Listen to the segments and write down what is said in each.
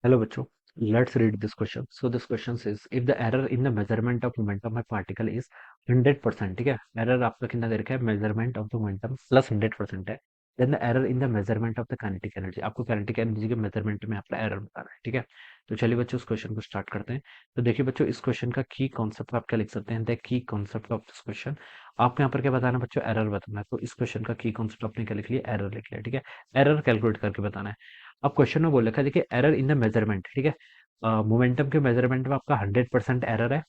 Hello बच्चों, let's read this question. So this question says if the error in the measurement of momentum of particle is 100%, ठीक है, error आपका कितना दे रखा है, measurement of the momentum plus 100% है, then the error in the measurement of the kinetic energy, आपको kinetic energy के मेजरमेंट में अपना एरर बताना है, ठीक है। तो चलिए बच्चों इस क्वेश्चन को स्टार्ट करते हैं। तो देखिए बच्चों, इस क्वेश्चन का की कॉन्सेप्ट आप क्या लिख सकते हैं, the key concept of this question. आपको यहाँ पर क्या बताना है बच्चों, एरर बताना है। तो इस क्वेश्चन का की कॉन्सेप्ट आपने क्या लिख लिया, एरर लिख लिया, ठीक है। एरर कैलकुलेट करके बताना है। अब क्वेश्चन में बोल रखा है, देखिए एरर इन द मेजरमेंट, ठीक है। मोमेंटम के मेजरमेंट में आपका 100% एरर है।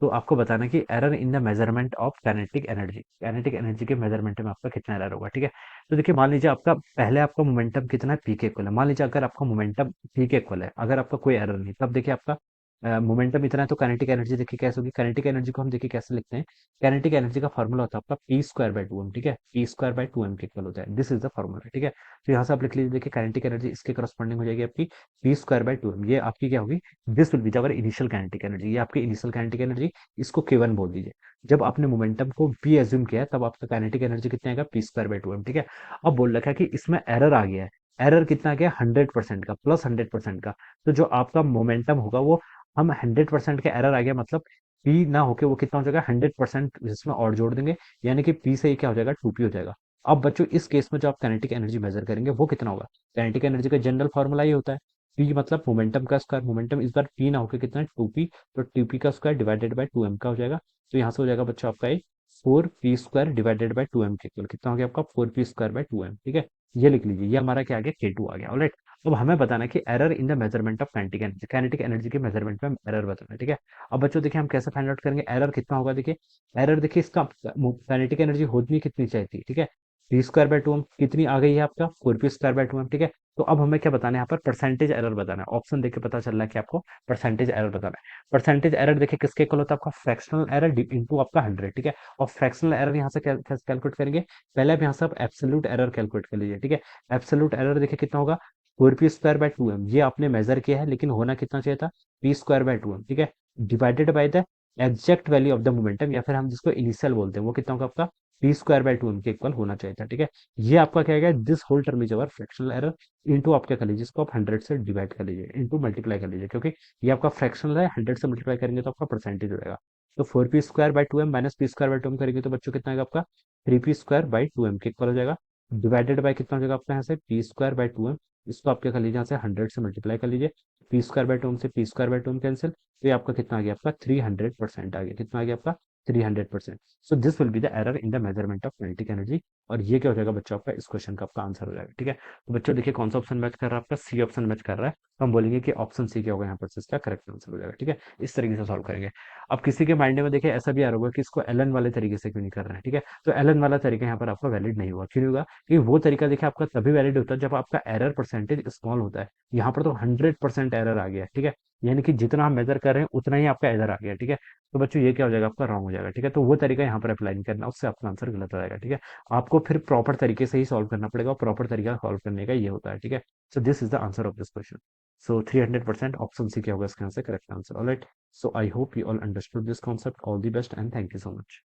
तो आपको बताना है कि error in the measurement of kinetic energy के मेजरमेंट में आपका कितना एरर होगा, ठीक है। तो देखिए मान लीजिए आपका पहले आपका मोमेंटम कितना है, पी के इक्वल है। मान लीजिए अगर आपका मोमेंटम पी के इक्वल है, अगर आपका कोई एरर नहीं, तब देखिए आपका मोमेंटम इतना है, तो काइनेटिक एनर्जी देखिए कैसे होगी। काइनेटिक एनर्जी को हम देखिए कैसे लिखते हैं, काइनेटिक एनर्जी का फॉर्मूला होता है आपका P square by two M, ठीक है। P square by two M के इक्वल होता है, दिस इज द फॉर्मूला, ठीक है। तो यहाँ से आप लिख लीजिए, देखिए काइनेटिक एनर्जी इसके करस्पॉन्डिंग हो जाएगी आपकी P square by two M, ये आपकी क्या होगी, this will be our initial kinetic energy, ये आपकी इनिशियल काइनेटिक एनर्जी, इसको K1 बोल दीजिए। जब आपने मोमेंटम को P एज्यूम किया है, तब आपका काइनेटिक एनर्जी कितना आएगा, P square by two M, ठीक है। अब बोल रखा है कि इसमें एरर आ गया है, एरर कितना आ गया, 100% का, प्लस 100% का। तो जो आपका मोमेंटम होगा वो, हम 100% का एरर आ गया, मतलब पी ना होके वो कितना हो जाएगा, 100% जिसमें और जोड़ देंगे, यानी कि पी से ही क्या हो जाएगा, टू पी हो जाएगा। अब बच्चों इस केस में जो आप काइनेटिक एनर्जी मेजर करेंगे वो कितना होगा। काइनेटिक एनर्जी का जनरल फॉर्मूला ये होता है, पी मतलब मोमेंटम का स्क्वायर, मोमेंटम इस बार पी ना होकर कितना है, टू पी। तो टू पी का square divided by two M का हो जाएगा। तो यहाँ से हो जाएगा बच्चों आपका ये four P square divided by two M के इक्वल कितना हो गया आपका, four P square by two M, ठीक है। ये लिख लीजिए, ये हमारा क्या आ गया, के टू आ गया, ऑलराइट। अब हमें बताना है कि error in the measurement of kinetic energy के मेजरमेंट में एरर बताना है, ठीक है। अब बच्चों देखिए हम कैसे फाइंड आउट करेंगे एरर कितना होगा, देखिए एरर देखिए इसका काइनेटिक एनर्जी होनी कितनी चाहिए थी, ठीक है। P square by two M कितनी आ गई है आपका, four P square by two M, ठीक है। तो अब हमें क्या बताना है, यहाँ पर परसेंटेज एरर बताना है। ऑप्शन देख के पता चल रहा है कि आपको परसेंटेज एरर बताना है। परसेंटेज एरर देखिए किसके इक्वल होता है, आपका फ्रैक्शनल एरर इनटू आपका 100, ठीक है। और फ्रैक्शनल एरर यहाँ से कैसे कैलकुलेट करेंगे, पहले आप यहाँ से आप एब्सोल्यूट एरर कैलकुलेट कर लीजिए, ठीक है। एब्सोल्यूट एरर देखिए कितना होगा, four P square by two M, ये आपने मेजर किया है, लेकिन होना कितना चाहिए था, P square by two M, ठीक है। Divided by the exact value of the momentum, या फिर हम जिसको इनिशियल बोलते हैं, वो कितना होगा आपका, P square by two M के इक्वल होना चाहिए था, ठीक है। ये आपका क्या है, this whole term is our fractional error, into आप क्या कर लीजिए, इसको आप 100 से डिवाइड कर लीजिए, इनटू मल्टीप्लाई कर लीजिए, क्योंकि ये आपका फ्रैक्शनल है, 100 से मल्टीप्लाई करेंगे तो आपका परसेंटेज हो जाएगा। तो four P square by two M minus P square by two M करेंगे तो बच्चों कितना आएगा आपका, three P square by two M के इक्वल हो जाएगा। डिवाइडेड बाय कितना हो जाएगा आपका, यहाँ से P square by two M, इसको आप क्या कर लीजिए, यहाँ से 100 से मल्टीप्लाई कर लीजिए। P square by two m से P square by two m cancel, तो ये आपका कितना आ गया, आपका 300% आ गया, कितना आ गया आपका, 300%। So this will be the error in the measurement of kinetic energy. और ये क्या हो जाएगा बच्चों, आपका इस क्वेश्चन का आपका आंसर हो जाएगा, ठीक है। तो बच्चों देखिए कौन सा ऑप्शन मैच कर रहा है, आपका सी ऑप्शन मैच कर रहा है। तो हम बोलेंगे कि ऑप्शन सी क्या होगा यहाँ पर, से इसका करेक्ट आंसर हो जाएगा, ठीक है। इस तरीके से सॉल्व करेंगे। अब किसी के माइंड में देखिए ऐसा भी आ रहा होगा कि इसको एलन वाले तरीके से क्यों नहीं कर रहे हैं, ठीक है। तो एलन वाला तरीका यहाँ पर आपका वैलिड नहीं हुआ, क्यों नहीं होगा, क्योंकि वो तरीका देखिए आपका तभी वैलिड होता है जब आपका एरर परसेंटेज स्मॉल होता है। यहाँ पर तो 100% एरर आ गया है, ठीक है। यानी कि जितना हम मेजर कर रहे हैं उतना ही आपका एरर आ गया, ठीक है। तो बच्चों ये क्या हो जाएगा, आपका रॉन्ग हो जाएगा, ठीक है। तो वो तरीका यहाँ पर अप्लाई नहीं करना, उससे आपका आंसर गलत हो जाएगा, ठीक है। आपको फिर प्रॉपर तरीके से ही सॉल्व करना पड़ेगा, और प्रॉपर तरीका सॉल्व करने का ये होता है, ठीक है। So this is the answer of this question. So 300% option C क्या होगा इसका answer, correct answer, alright. So I hope you all understood this concept, all the best and thank you so much.